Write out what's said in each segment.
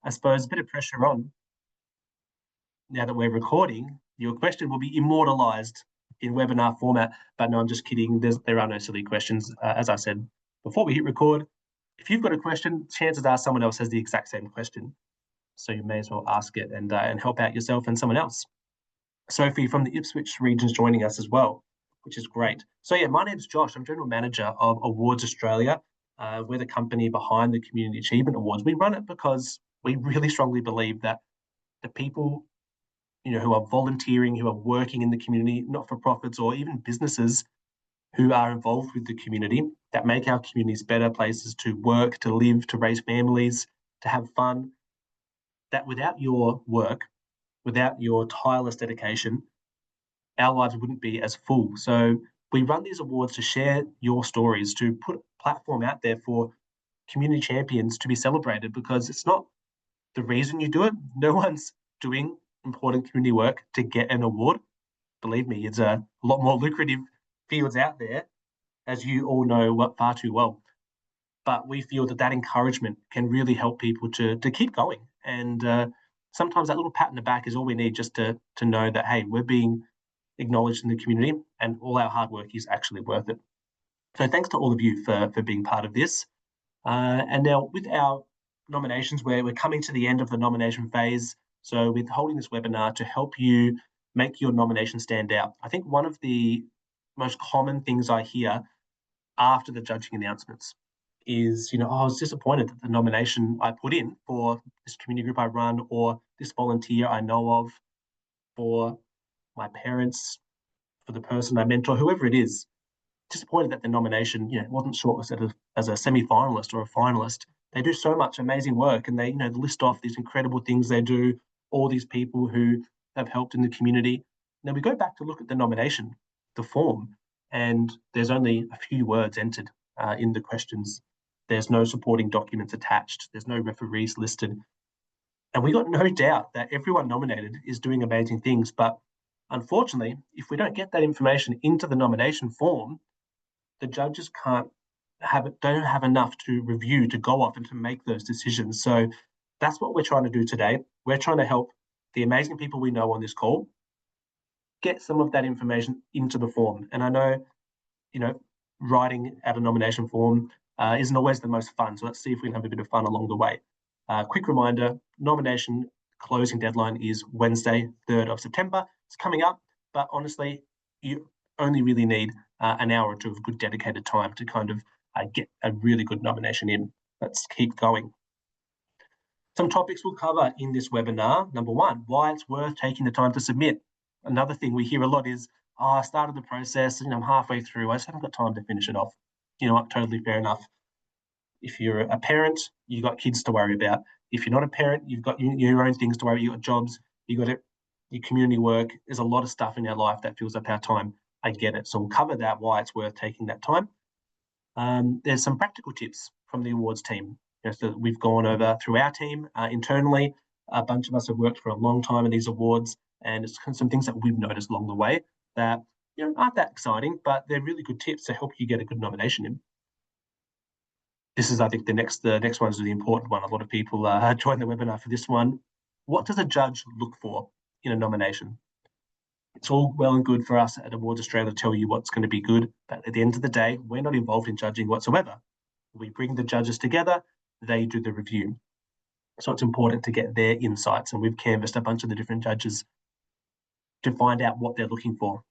I suppose a bit of pressure on now that we're recording. Your question will be immortalized in webinar format, but no, I'm just kidding. There are no silly questions. As I said before we hit record, if you've got a question, chances are someone else has the exact same question. So you may as well ask it and help out yourself and someone else. Sophie from the Ipswich region is joining us as well, which is great. So yeah, my name's Josh. I'm General Manager of Awards Australia. We're the company behind the Community Achievement Awards. We run it because we really strongly believe that the people, who are volunteering, who are working in the community, not-for-profits or even businesses who are involved with the community, that make our communities better places to work, to live, to raise families, to have fun, that without your work, without your tireless dedication, our lives wouldn't be as full. So we run these awards to share your stories, to put a platform out there for community champions to be celebrated, because it's not the reason you do it. No one's doing important community work to get an award. Believe me, it's a lot more lucrative fields out there, as you all know far too well. But we feel that encouragement can really help people to keep going. And sometimes that little pat in the back is all we need, just to know that, hey, we're being acknowledged in the community and all our hard work is actually worth it. So thanks to all of you for being part of this. And now with our nominations, we're coming to the end of the nomination phase. So we're holding this webinar to help you make your nomination stand out. I think one of the most common things I hear after the judging announcements is, I was disappointed that the nomination I put in for this community group I run, or this volunteer I know of, for my parents, for the person I mentor, whoever it is, disappointed that the nomination, wasn't shortlisted as a semi-finalist or a finalist. They do so much amazing work, and they, list off these incredible things they do, all these people who have helped in the community. Now we go back to look at the nomination, the form, and there's only a few words entered in the questions. There's no supporting documents attached. There's no referees listed. And we got no doubt that everyone nominated is doing amazing things. But unfortunately, if we don't get that information into the nomination form, the judges don't have enough to review, to go off and to make those decisions. So that's what we're trying to do today. We're trying to help the amazing people we know on this call get some of that information into the form. And I know, writing out a nomination form isn't always the most fun. So let's see if we can have a bit of fun along the way. Quick reminder, nomination closing deadline is Wednesday, 3rd of September. It's coming up, but honestly, you only really need an hour or two of good dedicated time to kind of get a really good nomination in. Let's keep going. Some topics we'll cover in this webinar. Number one, why it's worth taking the time to submit. Another thing we hear a lot is, I started the process, I'm halfway through, I just haven't got time to finish it off. You know what, totally fair enough. If you're a parent, you've got kids to worry about. If you're not a parent, you've got your own things to worry. You've got jobs, you've got your community work. There's a lot of stuff in our life that fills up our time. I get it. So we'll cover that, why it's worth taking that time. There's some practical tips from the awards team that we've gone over through our team internally. A bunch of us have worked for a long time in these awards, and it's some things that we've noticed along the way that aren't that exciting, but they're really good tips to help you get a good nomination in. This is, I think, the next one is the important one. A lot of people join the webinar for this one. What does a judge look for in a nomination? It's all well and good for us at Awards Australia to tell you what's going to be good, but at the end of the day, we're not involved in judging whatsoever. We bring the judges together, they do the review. So it's important to get their insights, and we've canvassed a bunch of the different judges to find out what they're looking for.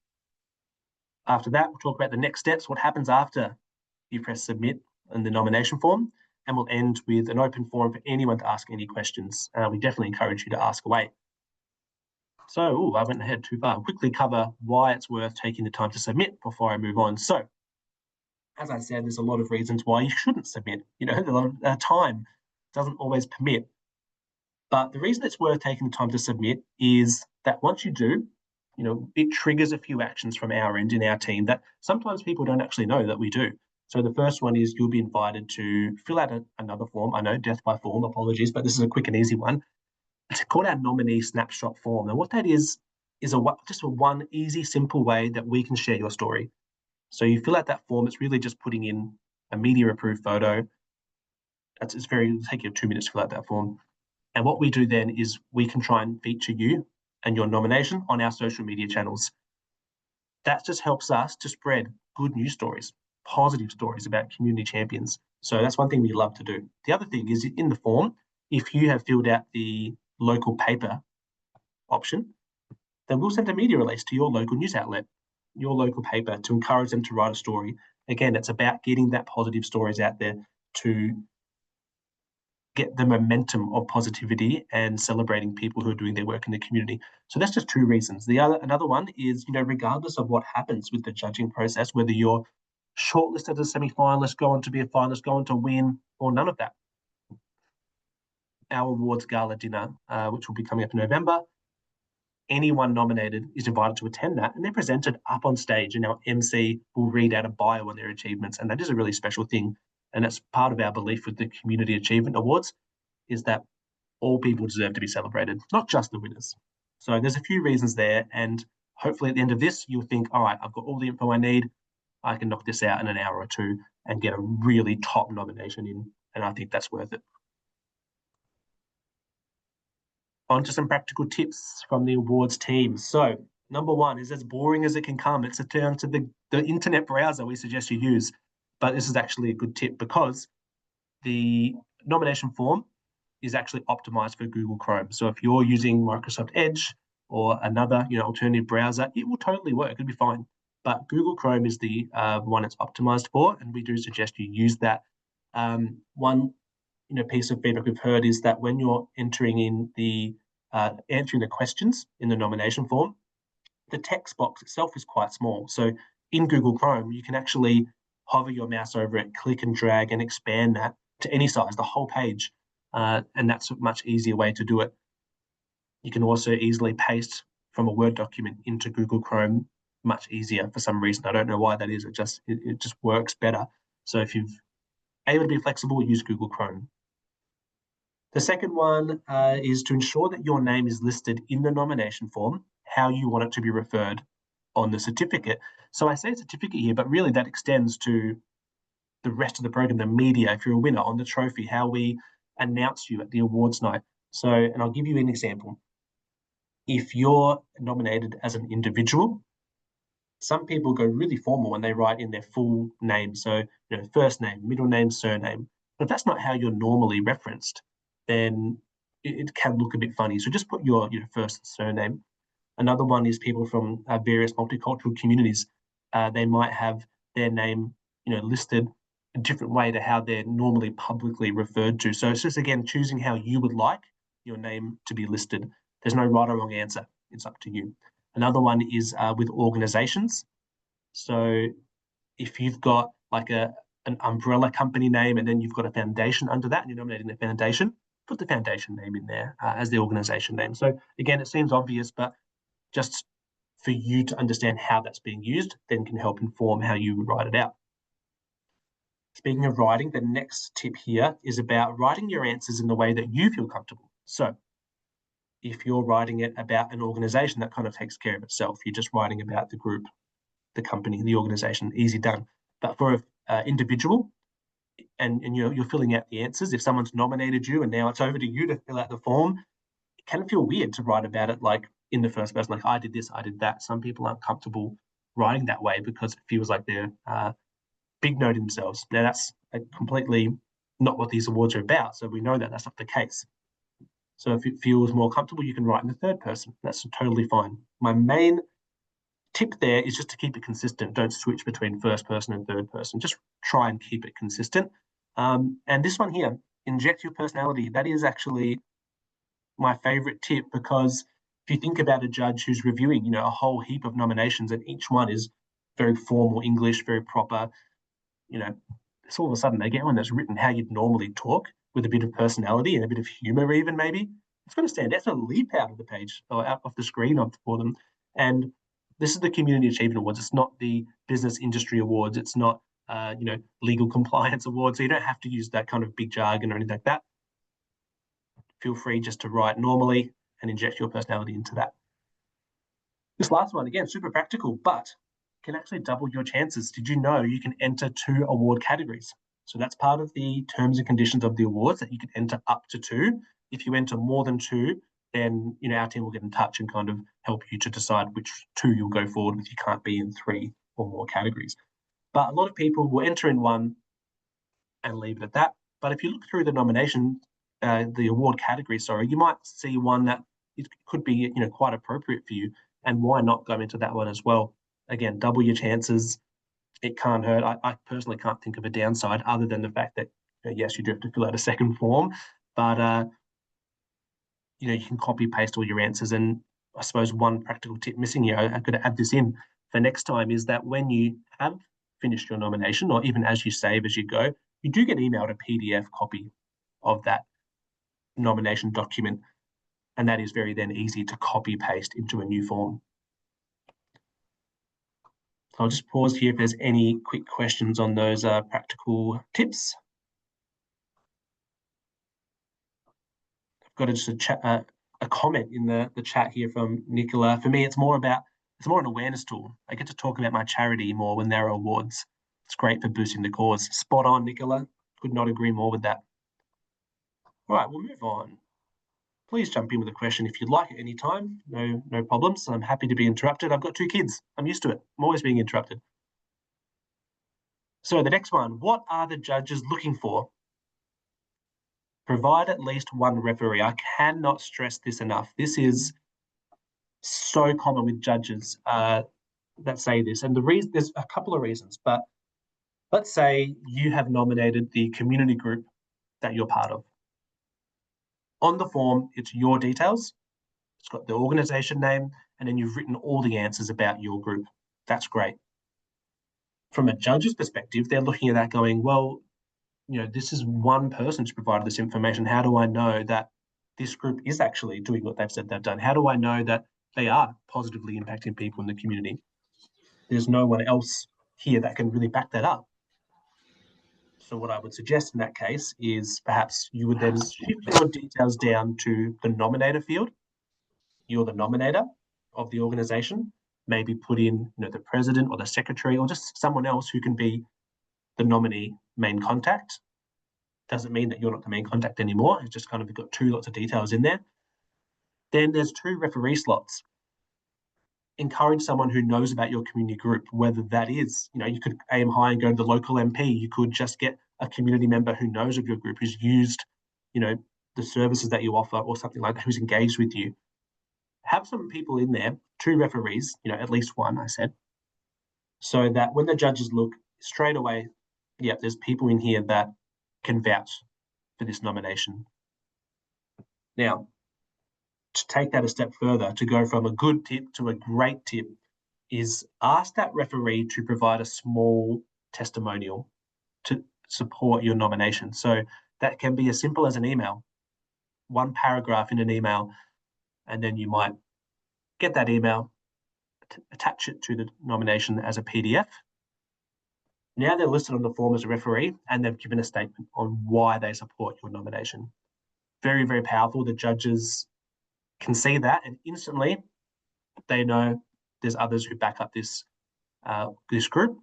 After that, we'll talk about the next steps, what happens after you press submit in the nomination form, and we'll end with an open forum for anyone to ask any questions. We definitely encourage you to ask away. So, I went ahead too far. I'll quickly cover why it's worth taking the time to submit before I move on. So, as I said, there's a lot of reasons why you shouldn't submit. A lot of time doesn't always permit. But the reason it's worth taking the time to submit is that once you do, it triggers a few actions from our end in our team that sometimes people don't actually know that we do. So the first one is you'll be invited to fill out another form. I know, death by form, apologies, but this is a quick and easy one. It's called our nominee snapshot form. And what that is just one easy, simple way that we can share your story. So you fill out that form. It's really just putting in a media approved photo. It'll take you 2 minutes to fill out that form. And what we do then is we can try and feature you and your nomination on our social media channels. That just helps us to spread good news stories, positive stories about community champions. So that's one thing we love to do. The other thing is in the form, if you have filled out the local paper option, then we'll send a media release to your local news outlet, your local paper, to encourage them to write a story. Again, it's about getting that positive stories out there to get the momentum of positivity and celebrating people who are doing their work in the community. So that's just two reasons. Another one is, regardless of what happens with the judging process, whether you're shortlisted as a semi-finalist, go on to be a finalist, go on to win, or none of that. Our awards gala dinner, which will be coming up in November, anyone nominated is invited to attend that, and they're presented up on stage, and our MC will read out a bio on their achievements, and that is a really special thing. And that's part of our belief with the Community Achievement Awards, is that all people deserve to be celebrated, not just the winners. So there's a few reasons there, and hopefully at the end of this, you'll think, all right, I've got all the info I need. I can knock this out in an hour or two and get a really top nomination in, and I think that's worth it. On to some practical tips from the awards team. So number one is as boring as it can come. It's a turn to the internet browser we suggest you use. But this is actually a good tip because the nomination form is actually optimized for Google Chrome. So if you're using Microsoft Edge or another alternative browser, it will totally work. It'll be fine. But Google Chrome is the one it's optimized for, and we do suggest you use that. One piece of feedback we've heard is that when you're entering in the answering the questions in the nomination form, the text box itself is quite small. So in Google Chrome, you can actually hover your mouse over it, click and drag, and expand that to any size, the whole page. And that's a much easier way to do it. You can also easily paste from a Word document into Google Chrome much easier for some reason. I don't know why that is. It just works better. So if you're able to be flexible, use Google Chrome. The second one is to ensure that your name is listed in the nomination form, how you want it to be referred on the certificate. So I say certificate here, but really that extends to the rest of the program, the media, if you're a winner, on the trophy, how we announce you at the awards night. So, and I'll give you an example. If you're nominated as an individual, some people go really formal when they write in their full name. So, first name, middle name, surname. But if that's not how you're normally referenced, then it can look a bit funny. So just put your first surname. Another one is people from various multicultural communities. They might have their name, listed a different way to how they're normally publicly referred to. So it's just, again, choosing how you would like your name to be listed. There's no right or wrong answer. It's up to you. Another one is with organizations. So if you've got like an umbrella company name and then you've got a foundation under that and you're nominating the foundation, put the foundation name in there as the organization name. So again, it seems obvious, but just for you to understand how that's being used, then can help inform how you would write it out. Speaking of writing, the next tip here is about writing your answers in the way that you feel comfortable. So if you're writing it about an organization, that kind of takes care of itself. You're just writing about the group, the company, the organization, easy done. But for an individual, and you're filling out the answers, if someone's nominated you and now it's over to you to fill out the form, it can feel weird to write about it like in the first person, like I did this, I did that. Some people aren't comfortable writing that way because it feels like they're big noting themselves. Now that's completely not what these awards are about. So we know that that's not the case. So if it feels more comfortable, you can write in the third person. That's totally fine. My main tip there is just to keep it consistent. Don't switch between first person and third person. Just try and keep it consistent. And this one here, inject your personality. That is actually my favorite tip, because if you think about a judge who's reviewing, a whole heap of nominations and each one is very formal English, very proper, it's all of a sudden they get one that's written how you'd normally talk with a bit of personality and a bit of humor even maybe. It's going to stand out. It's going to leap out of the page or out of the screen for them. And this is the Community Achievement Awards. It's not the Business Industry Awards. It's not, Legal Compliance Awards. So you don't have to use that kind of big jargon or anything like that. Feel free just to write normally and inject your personality into that. This last one, again, super practical, but can actually double your chances. Did you know you can enter 2 award categories? So that's part of the terms and conditions of the awards, that you can enter up to 2. If you enter more than two, then our team will get in touch and kind of help you to decide which two you'll go forward with. You can't be in three or more categories. But a lot of people will enter in one and leave it at that. But if you look through the nomination, the award category, you might see one that it could be quite appropriate for you, and why not go into that one as well? Again, double your chances. It can't hurt. I personally can't think of a downside other than the fact that yes, you do have to fill out a second form, but you can copy paste all your answers. And I suppose one practical tip missing here, I could add this in for next time, is that when you have finished your nomination, or even as you save as you go, you do get emailed a PDF copy of that nomination document, and that is very then easy to copy paste into a new form. So I'll just pause here if there's any quick questions on those practical tips. I've got a comment in the chat here from Nicola. For me, it's more an awareness tool. I get to talk about my charity more when there are awards. It's great for boosting the cause. Spot on, Nicola. Could not agree more with that. All right, we'll move on. Please jump in with a question if you'd like at any time. No problems. I'm happy to be interrupted. I've got 2 kids. I'm used to it. I'm always being interrupted. So the next one, what are the judges looking for? Provide at least one referee. I cannot stress this enough. This is so common with judges that say this. And there's a couple of reasons, but let's say you have nominated the community group that you're part of. On the form, it's your details. It's got the organization name, and then you've written all the answers about your group. That's great. From a judge's perspective, they're looking at that going, well, this is one person who's provided this information. How do I know that this group is actually doing what they've said they've done? How do I know that they are positively impacting people in the community? There's no one else here that can really back that up. So what I would suggest in that case is perhaps you would then shift your details down to the nominator field. You're the nominator of the organization. Maybe put in the president or the secretary or just someone else who can be the nominee main contact. Doesn't mean that you're not the main contact anymore. It's just kind of got lots of details in there. Then there's 2 referee slots. Encourage someone who knows about your community group, whether that is, you could aim high and go to the local MP. You could just get a community member who knows of your group, who's used, the services that you offer or something like that, who's engaged with you. Have some people in there, 2 referees, at least one, I said, so that when the judges look straight away, yeah, there's people in here that can vouch for this nomination. Now, to take that a step further, to go from a good tip to a great tip, is ask that referee to provide a small testimonial to support your nomination. So that can be as simple as an email, 1 paragraph in an email, and then you might get that email, attach it to the nomination as a PDF. Now they're listed on the form as a referee, and they've given a statement on why they support your nomination. Very, very powerful. The judges can see that, and instantly they know there's others who back up this group,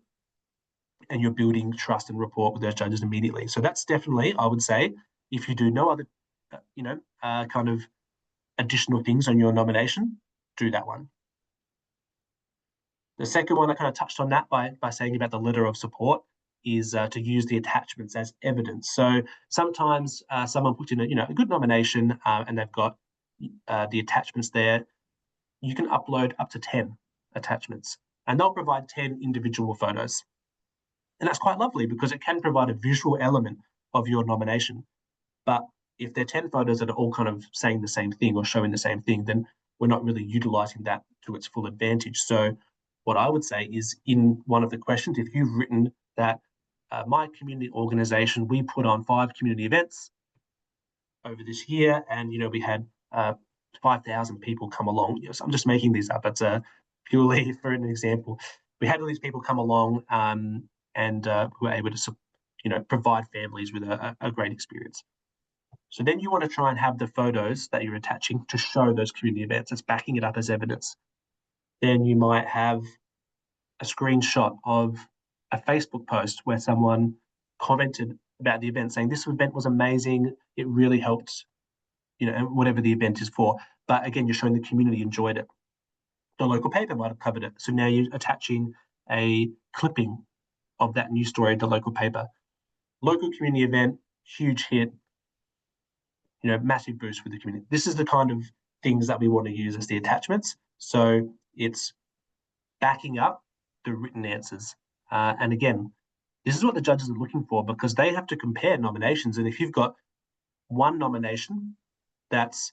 and you're building trust and rapport with those judges immediately. So that's definitely, I would say, if you do no other, kind of additional things on your nomination, do that one. The second one, I kind of touched on that by saying about the letter of support, is to use the attachments as evidence. So sometimes someone puts in a good nomination and they've got the attachments there. You can upload up to 10 attachments, and they'll provide 10 individual photos. And that's quite lovely because it can provide a visual element of your nomination. But if they're 10 photos that are all kind of saying the same thing or showing the same thing, then we're not really utilizing that to its full advantage. So what I would say is, in one of the questions, if you've written that my community organization, we put on 5 community events over this year, and we had 5,000 people come along. So I'm just making these up. It's purely for an example. We had all these people come along and were able to provide families with a great experience. So then you want to try and have the photos that you're attaching to show those community events. It's backing it up as evidence. Then you might have a screenshot of a Facebook post where someone commented about the event saying this event was amazing. It really helped, and whatever the event is for. But again, you're showing the community enjoyed it. The local paper might have covered it. So now you're attaching a clipping of that news story to the local paper. Local community event, huge hit, massive boost for the community. This is the kind of things that we want to use as the attachments. So it's backing up the written answers. And again, this is what the judges are looking for, because they have to compare nominations. And if you've got one nomination that's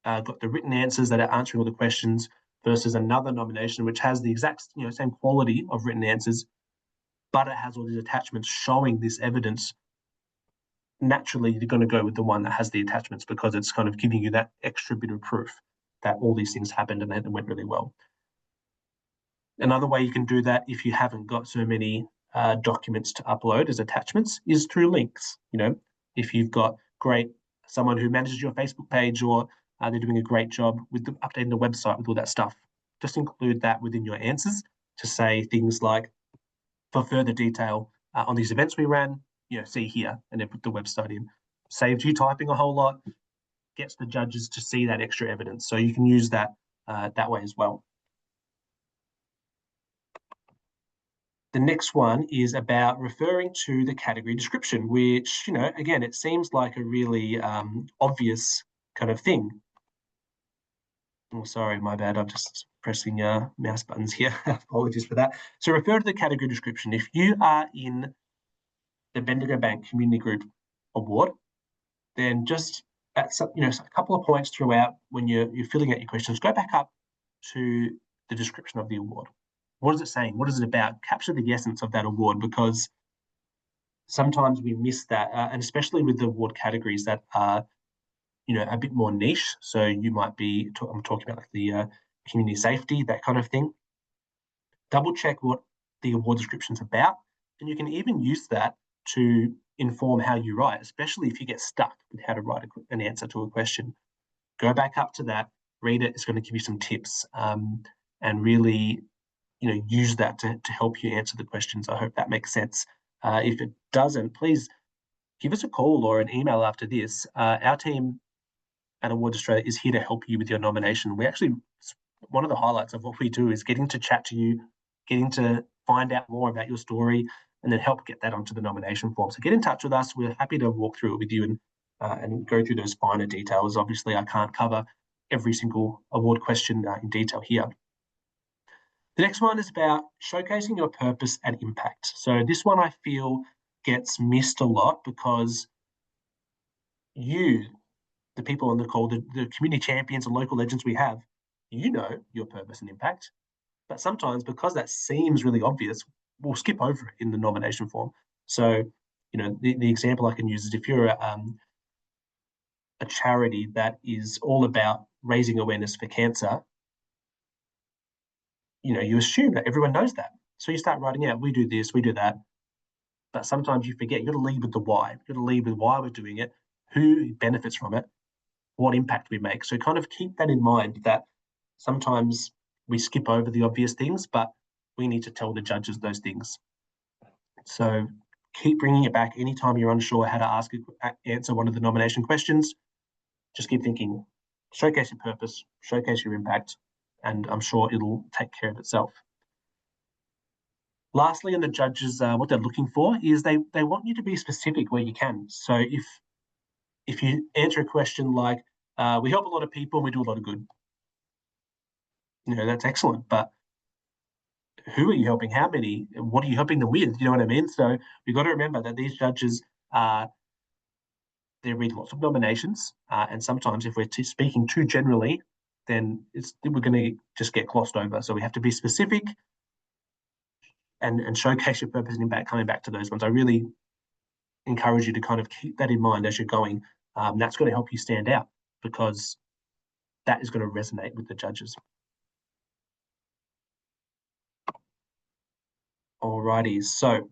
got the written answers that are answering all the questions versus another nomination which has the exact same quality of written answers, but it has all these attachments showing this evidence, naturally you're going to go with the one that has the attachments, because it's kind of giving you that extra bit of proof that all these things happened and it went really well. Another way you can do that, if you haven't got so many documents to upload as attachments, is through links. If you've got someone who manages your Facebook page, or they're doing a great job with updating the website with all that stuff, just include that within your answers to say things like, for further detail on these events we ran, see here, and then put the website in. Saves you typing a whole lot, gets the judges to see that extra evidence. So you can use that that way as well. The next one is about referring to the category description, which, again, it seems like a really obvious kind of thing. Oh, sorry, my bad. I'm just pressing mouse buttons here. Apologies for that. So refer to the category description. If you are in the Bendigo Bank Community Group Award, then just at a couple of points throughout when you're filling out your questions, go back up to the description of the award. What is it saying? What is it about? Capture the essence of that award, because sometimes we miss that, and especially with the award categories that are, a bit more niche. So you might be, I'm talking about like the community safety, that kind of thing. Double check what the award description's about, and you can even use that to inform how you write, especially if you get stuck with how to write an answer to a question. Go back up to that, read it. It's going to give you some tips, and really use that to help you answer the questions. I hope that makes sense. If it doesn't, please give us a call or an email after this. Our team at Awards Australia is here to help you with your nomination. One of the highlights of what we do is getting to chat to you, getting to find out more about your story, and then help get that onto the nomination form. So get in touch with us. We're happy to walk through it with you and go through those finer details. Obviously, I can't cover every single award question in detail here. The next one is about showcasing your purpose and impact. So this one I feel gets missed a lot, because the people on the call, the community champions and local legends we have, your purpose and impact. But sometimes, because that seems really obvious, we'll skip over it in the nomination form. So, the example I can use is if you're a charity that is all about raising awareness for cancer, you assume that everyone knows that. So you start writing out, we do this, we do that. But sometimes you forget, you've got to lead with the why. You've got to lead with why we're doing it, who benefits from it, what impact we make. So kind of keep that in mind, that sometimes we skip over the obvious things, but we need to tell the judges those things. So keep bringing it back anytime you're unsure how to answer one of the nomination questions. Just keep thinking, showcase your purpose, showcase your impact, and I'm sure it'll take care of itself. Lastly, and the judges, what they're looking for is they want you to be specific where you can. So if you answer a question like, we help a lot of people and we do a lot of good, that's excellent. But who are you helping? How many? What are you helping them with? You know what I mean? So we've got to remember that these judges they read lots of nominations, and sometimes if we're speaking too generally, then we're going to just get glossed over. So we have to be specific and showcase your purpose and impact. Coming back to those ones, I really encourage you to kind of keep that in mind as you're going. That's going to help you stand out, because that is going to resonate with the judges. Alrighty, so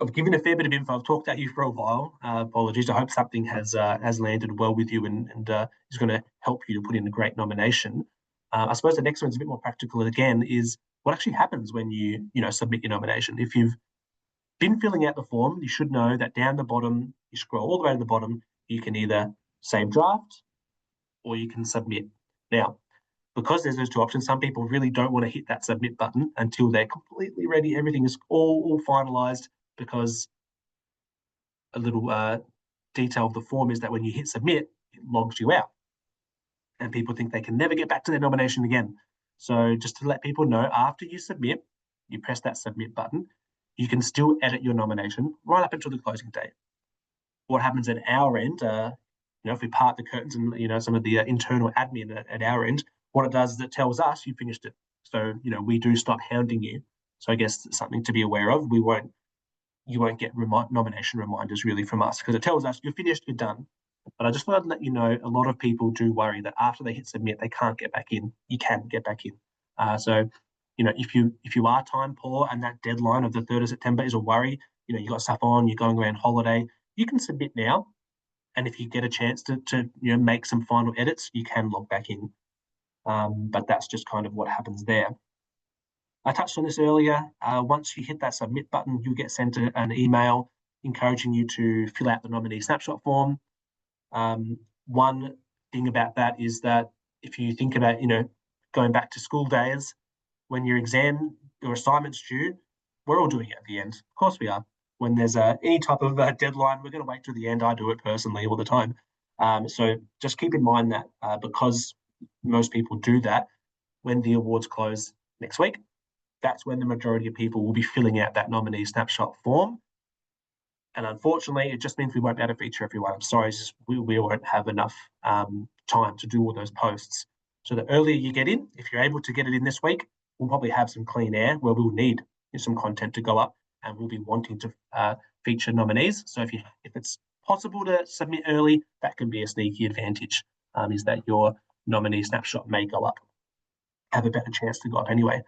I've given a fair bit of info. I've talked at you for a while. Apologies. I hope something has landed well with you and is going to help you to put in a great nomination. I suppose the next one's a bit more practical again, is what actually happens when you submit your nomination. If you've been filling out the form, you should know that down the bottom, you scroll all the way to the bottom, you can either save draft or you can submit. Now, because there's those two options, some people really don't want to hit that submit button until they're completely ready. Everything is all finalized, because a little detail of the form is that when you hit submit, it logs you out. And people think they can never get back to their nomination again. So just to let people know, after you submit, you press that submit button, you can still edit your nomination right up until the closing date. What happens at our end, if we part the curtains and, some of the internal admin at our end, what it does is it tells us you finished it. So, we do stop hounding you. So I guess something to be aware of. You won't get nomination reminders really from us, because it tells us you're finished, you're done. But I just thought I'd let you know, a lot of people do worry that after they hit submit, they can't get back in. You can get back in. So, if you are time poor and that deadline of the 3rd of September is a worry, you got stuff on, you're going away on holiday, you can submit now. And if you get a chance to make some final edits, you can log back in. But that's just kind of what happens there. I touched on this earlier. Once you hit that submit button, you'll get sent an email encouraging you to fill out the nominee snapshot form. One thing about that is that if you think about, going back to school days, when your exam or assignment's due, we're all doing it at the end. Of course we are. When there's any type of deadline, we're going to wait till the end. I do it personally all the time. So just keep in mind that because most people do that, when the awards close next week, that's when the majority of people will be filling out that nominee snapshot form. And unfortunately, it just means we won't be able to feature everyone. I'm sorry, we won't have enough time to do all those posts. So the earlier you get in, if you're able to get it in this week, we'll probably have some clean air where we'll need some content to go up, and we'll be wanting to feature nominees. So if it's possible to submit early, that can be a sneaky advantage, is that your nominee snapshot may go up, have a better chance to go up anyway.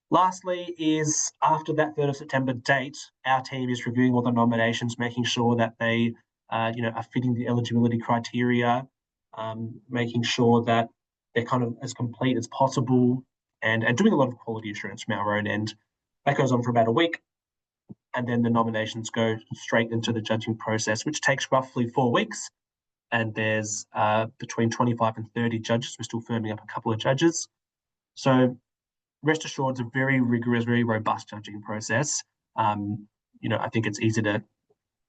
Lastly is, after that 3rd of September date, our team is reviewing all the nominations, making sure that they are fitting the eligibility criteria, making sure that they're kind of as complete as possible, and doing a lot of quality assurance from our own end. That goes on for about a week, and then the nominations go straight into the judging process, which takes roughly 4 weeks. And there's between 25 and 30 judges. We're still firming up a couple of judges. So rest assured, it's a very rigorous, very robust judging process. I think it's easy to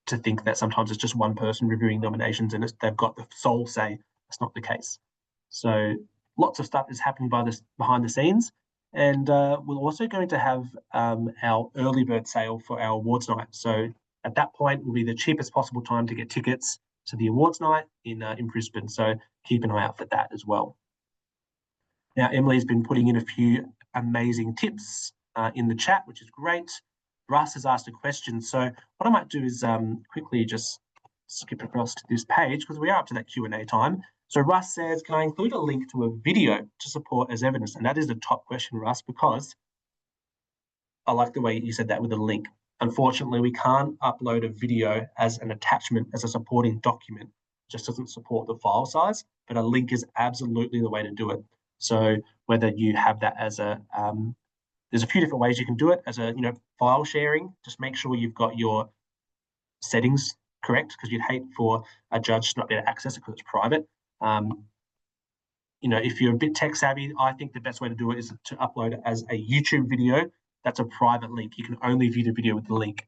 think that sometimes it's just one person reviewing nominations and they've got the sole say. That's not the case. So lots of stuff is happening behind the scenes. And we're also going to have our early bird sale for our awards night. So at that point will be the cheapest possible time to get tickets to the awards night in Brisbane. So keep an eye out for that as well. Now, Emily's been putting in a few amazing tips in the chat, which is great. Russ has asked a question. So what I might do is quickly just skip across to this page, because we are up to that Q&A time. So Russ says, can I include a link to a video to support as evidence? And that is the top question, Russ, because I like the way you said that with a link. Unfortunately, we can't upload a video as an attachment, as a supporting document. It just doesn't support the file size, but a link is absolutely the way to do it. So whether you have that as there's a few different ways you can do it as a, file sharing. Just make sure you've got your settings correct, because you'd hate for a judge to not be able to access it because it's private. If you're a bit tech savvy, I think the best way to do it is to upload it as a YouTube video. That's a private link. You can only view the video with the link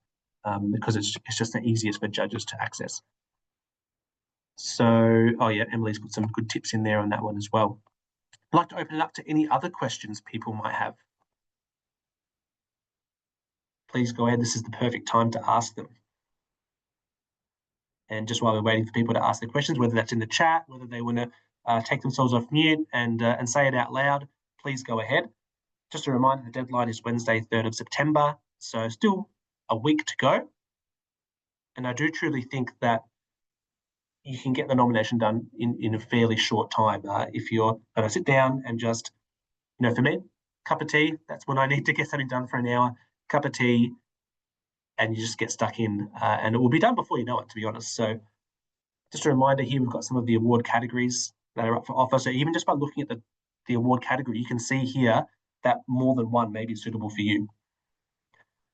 because it's just the easiest for judges to access. So, Emily's put some good tips in there on that one as well. I'd like to open it up to any other questions people might have. Please go ahead. This is the perfect time to ask them. And just while we're waiting for people to ask their questions, whether that's in the chat, whether they want to take themselves off mute and say it out loud, please go ahead. Just a reminder, the deadline is Wednesday, 3rd of September, so still a week to go. And I do truly think that you can get the nomination done in a fairly short time. If you're going to sit down and just, for me, cup of tea, that's when I need to get something done for an hour, cup of tea, and you just get stuck in, and it will be done before you know it, to be honest. So just a reminder here, we've got some of the award categories that are up for offer. So even just by looking at the award category, you can see here that more than one may be suitable for you.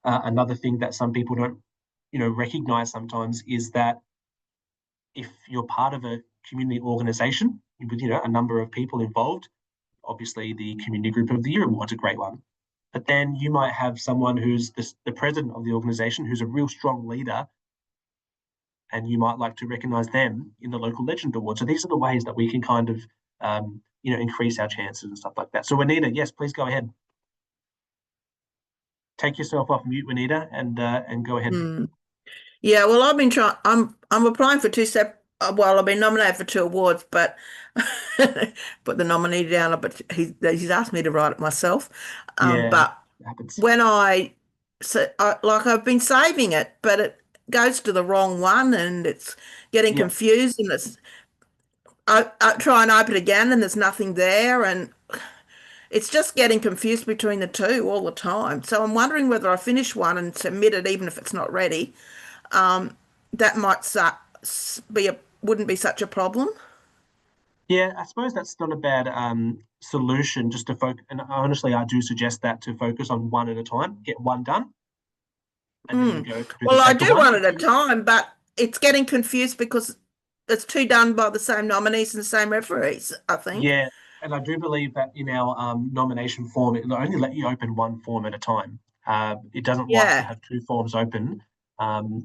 Another thing that some people don't, recognize sometimes is that if you're part of a community organisation with a number of people involved, obviously the Community Group of the Year award's a great one. But then you might have someone who's the president of the organisation who's a real strong leader, and you might like to recognise them in the local legend award. So these are the ways that we can kind of increase our chances and stuff like that. So Juanita, yes, please go ahead. Take yourself off mute, Juanita, and go ahead. Yeah, well, I've been trying. I'm applying for well, I've been nominated for 2 awards, but put the nominee down. But he's asked me to write it myself. But happens. when I've been saving it, but it goes to the wrong one, and it's getting confused, and I try and open it again, and there's nothing there, and it's just getting confused between the two all the time. So I'm wondering whether I finish one and submit it, even if it's not ready. That might wouldn't be such a problem. Yeah, I suppose that's not a bad solution, just to focus. And honestly, I do suggest that to focus on one at a time, get one done, and then you go through Well, I do one at a time, but it's getting confused because it's 2 done by the same nominees and the same referees, I think. Yeah, and I do believe that in our nomination form, it'll only let you open one form at a time. It doesn't like to have 2 forms open.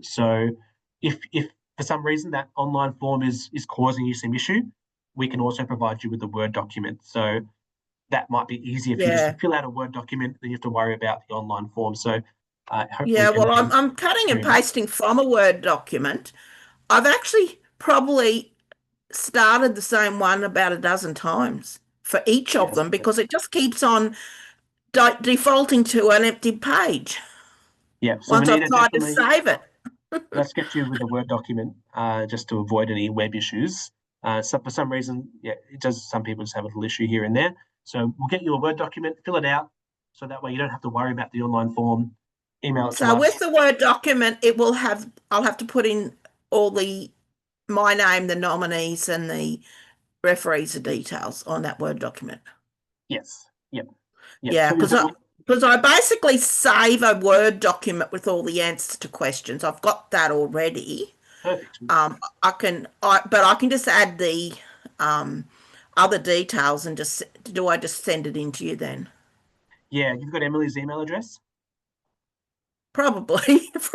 So if for some reason that online form is causing you some issue, we can also provide you with a Word document. So that might be easier for you just to fill out a Word document than you have to worry about the online form. So well, I'm cutting and pasting from a Word document. I've actually probably started the same one about a dozen times for each of them, because it just keeps on defaulting to an empty page. Yeah, so once I've tried to save it. Let's get you with a Word document just to avoid any web issues. So for some reason, some people just have a little issue here and there. So we'll get you a Word document, fill it out, so that way you don't have to worry about the online form. Email it to us. So with the Word document, I'll have to put in all my name, the nominees, and the referees' details on that Word document. Yes. Yep. Yeah, because I basically save a Word document with all the answers to questions. I've got that already. Perfect. But I can just add the other details and I just send it in to you then? Yeah, you've got Emily's email address? Probably if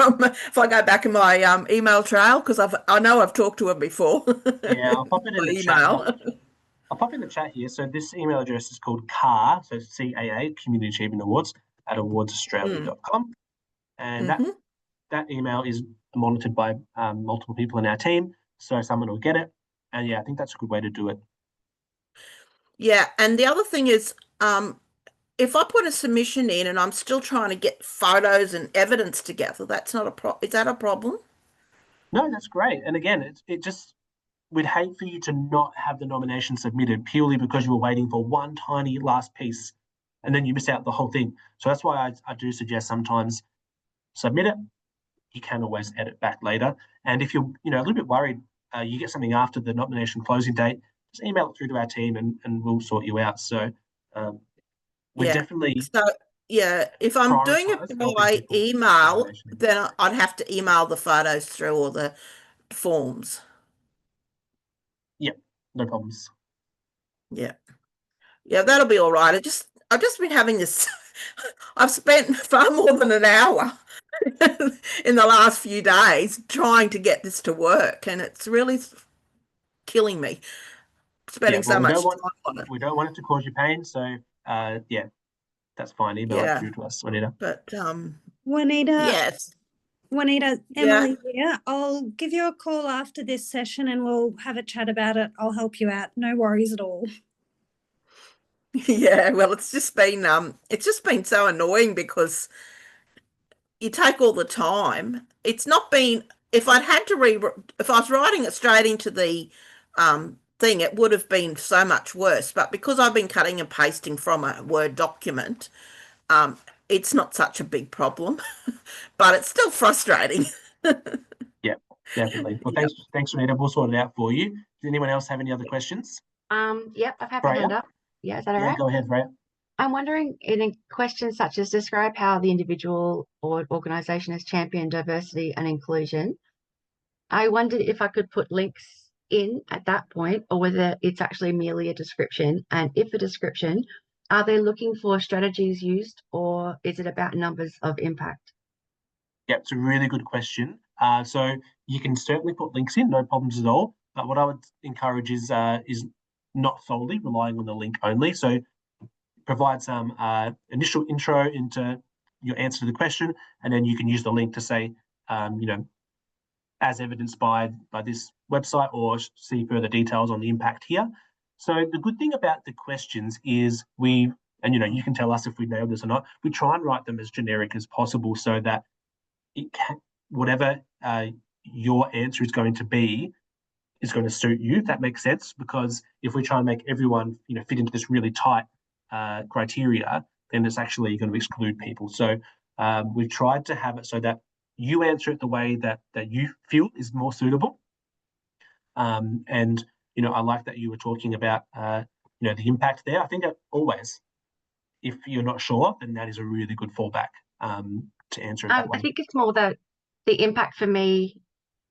I go back in my email trail, because I know I've talked to her before. Yeah, I'll pop it in the chat. I'll pop in the chat here. So this email address is called CAA, so CAA, Community Achievement Awards, at awardsaustralia.com. And that email is monitored by multiple people in our team, so someone will get it. And I think that's a good way to do it. Yeah, and the other thing is, if I put a submission in and I'm still trying to get photos and evidence together, that's not a problem. Is that a problem? No, that's great. And again, we'd hate for you to not have the nomination submitted purely because you were waiting for one tiny last piece and then you miss out the whole thing. So that's why I do suggest sometimes submit it. You can always edit back later. And if you're a little bit worried, you get something after the nomination closing date, just email it through to our team and we'll sort you out. So we're definitely... So, if I'm doing it by email, then I'd have to email the photos through all the forms. Yep, no problems. Yeah, that'll be all right. I've just been having this. I've spent far more than an hour in the last few days trying to get this to work, and it's really killing me. Spending so much time on it. We don't want it to cause you pain, so that's fine. Email it through to us, Juanita. But Juanita. Yes. Juanita, Emily here. I'll give you a call after this session and we'll have a chat about it. I'll help you out. No worries at all. Yeah, well, it's just been so annoying because you take all the time. It's not been, if I was writing it straight into the thing, it would have been so much worse. But because I've been cutting and pasting from a Word document, it's not such a big problem, but it's still frustrating. Yeah, definitely. Well, thanks, Renita. We'll sort it out for you. Does anyone else have any other questions? Yep, I've had my hand up. Yeah, is that all right? Go ahead, Freya. I'm wondering, in a question such as describe how the individual or organisation has championed diversity and inclusion, I wondered if I could put links in at that point, or whether it's actually merely a description. And if a description, are they looking for strategies used, or is it about numbers of impact? Yeah, it's a really good question. So you can certainly put links in, no problems at all. But what I would encourage is not solely relying on the link only. So provide some initial intro into your answer to the question, and then you can use the link to say, as evidenced by this website, or see further details on the impact here. So the good thing about the questions is you can tell us if we nailed this or not. We try and write them as generic as possible so that it can, whatever your answer is going to be, is going to suit you, if that makes sense. Because if we try and make everyone fit into this really tight criteria, then it's actually going to exclude people. So we've tried to have it so that you answer it the way that you feel is more suitable. And I like that you were talking about the impact there. I think that always, if you're not sure, then that is a really good fallback to answer it that way. I think it's more that the impact for me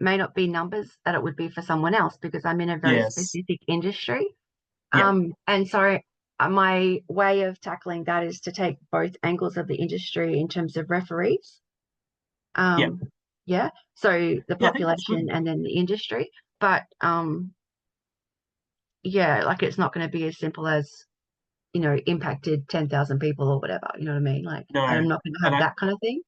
may not be numbers that it would be for someone else, because I'm in a very specific industry. Yep. And so my way of tackling that is to take both angles of the industry in terms of referees. Yeah. So the population and then the industry. But like it's not going to be as simple as, impacted 10,000 people or whatever. You know what I mean? Like, no, and I'm not going to have that kind of thing.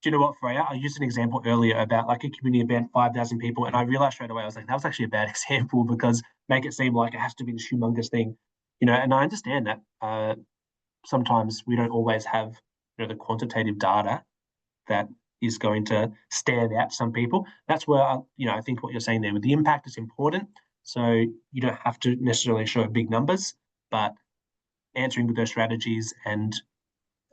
Do you know what, Freya? I used an example earlier about like a community event, 5,000 people, and I realized straight away, I was like, that was actually a bad example, because make it seem like it has to be this humongous thing, and I understand that sometimes we don't always have the quantitative data that is going to stand out to some people. That's where I think what you're saying there with the impact is important. So you don't have to necessarily show big numbers, but answering with those strategies and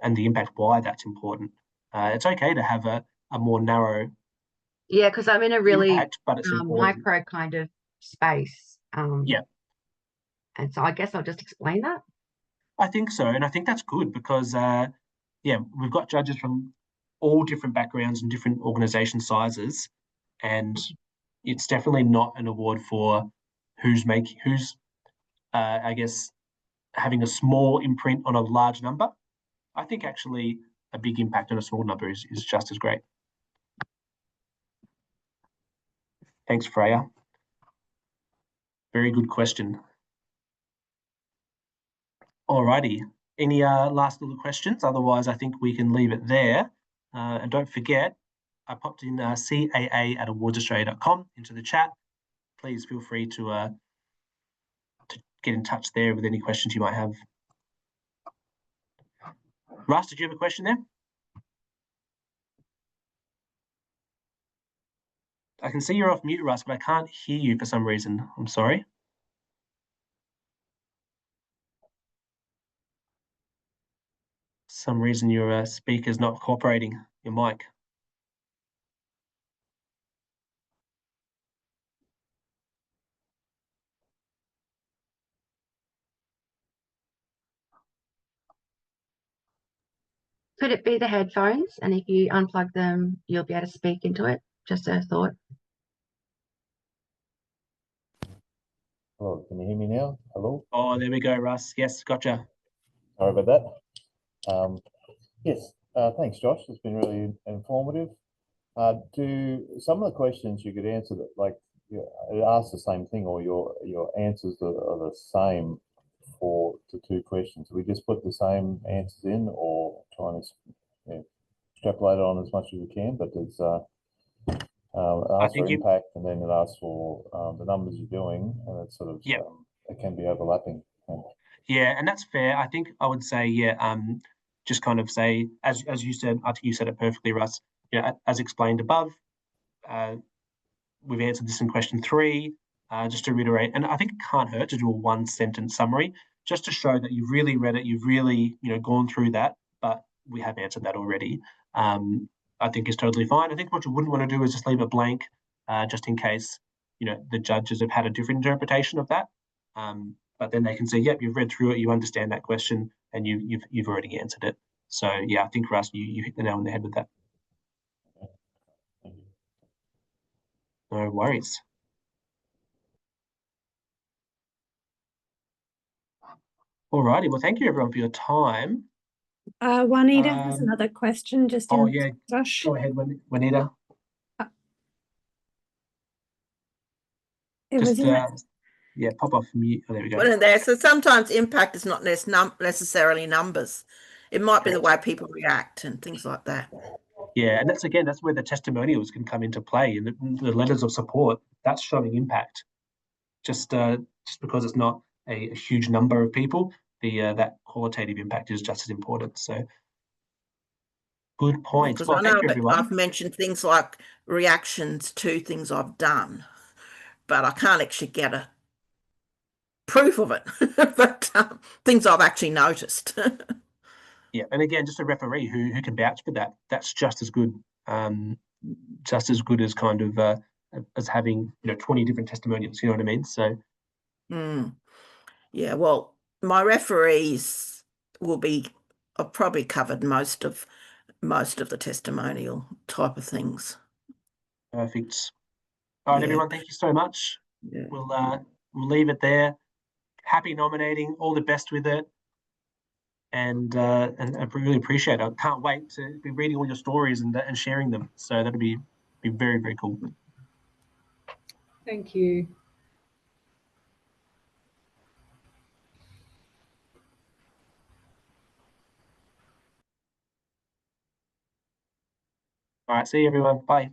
the impact why that's important. It's okay to have a more narrow. Yeah, because I'm in a really impact, but it's micro kind of space. Yeah. And so I guess I'll just explain that. I think so. And I think that's good because, we've got judges from all different backgrounds and different organisation sizes. And it's definitely not an award for who's I guess, having a small imprint on a large number. I think actually a big impact on a small number is just as great. Thanks, Freya. Very good question. Alrighty. Any last little questions? Otherwise, I think we can leave it there. And don't forget, I popped in caa@awardsaustralia.com into the chat. Please feel free to get in touch there with any questions you might have. Russ, did you have a question there? I can see you're off mute, Russ, but I can't hear you for some reason. I'm sorry. For some reason your speaker's not cooperating, your mic. Could it be the headphones? And if you unplug them, you'll be able to speak into it? Just a thought. Hello, can you hear me now? Hello? Oh, there we go, Russ. Yes, gotcha. Sorry about that. Yes, thanks, Josh. It's been really informative. Do some of the questions you could answer that, like, it asks the same thing, or your answers are the same for the two questions? We just put the same answers in, or try and extrapolate on as much as we can, but it's it asks for impact, and then it asks for the numbers you're doing, and it's sort of it can be overlapping. Yeah, and that's fair. I think I would say, just kind of say, as you said, I think you said it perfectly, Russ. As explained above, we've answered this in question 3. Just to reiterate, and I think it can't hurt to do a 1-sentence summary, just to show that you've really read it, you've really gone through that, but we have answered that already. I think is totally fine. I think what you wouldn't want to do is just leave it blank, just in case the judges have had a different interpretation of that. But then they can say, yep, you've read through it, you understand that question, and you've already answered it. So yeah, I think, Russ, you hit the nail on the head with that. No worries. Alrighty, well, thank you everyone for your time. Juanita has another question just in. Oh yeah, Josh. go ahead, Juanita. It was Just yeah, pop off mute. Oh, there we go. Well, in there, so sometimes impact is not necessarily numbers. It might be the way people react and things like that. Yeah, and that's where the testimonials can come into play, and the letters of support. That's showing impact. Just because it's not a huge number of people, that qualitative impact is just as important. So, good points. Because Well, I thank know you, that everyone. I've mentioned things like reactions to things I've done, but I can't actually get a proof of it. But things I've actually noticed. Yeah, and again, just a referee who can vouch for that. That's just as good. Just as good as kind of as having 20 different testimonials. You know what I mean? So. Yeah, well, my referees will be. I've probably covered most of the testimonial type of things. Perfect. All right, Yeah. everyone. Thank you so much. Yeah. We'll leave it there. Happy nominating. All the best with it. And I really appreciate it. I can't wait to be reading all your stories and sharing them. So that'll be very, very cool. Thank you. All right. See you, everyone. Bye.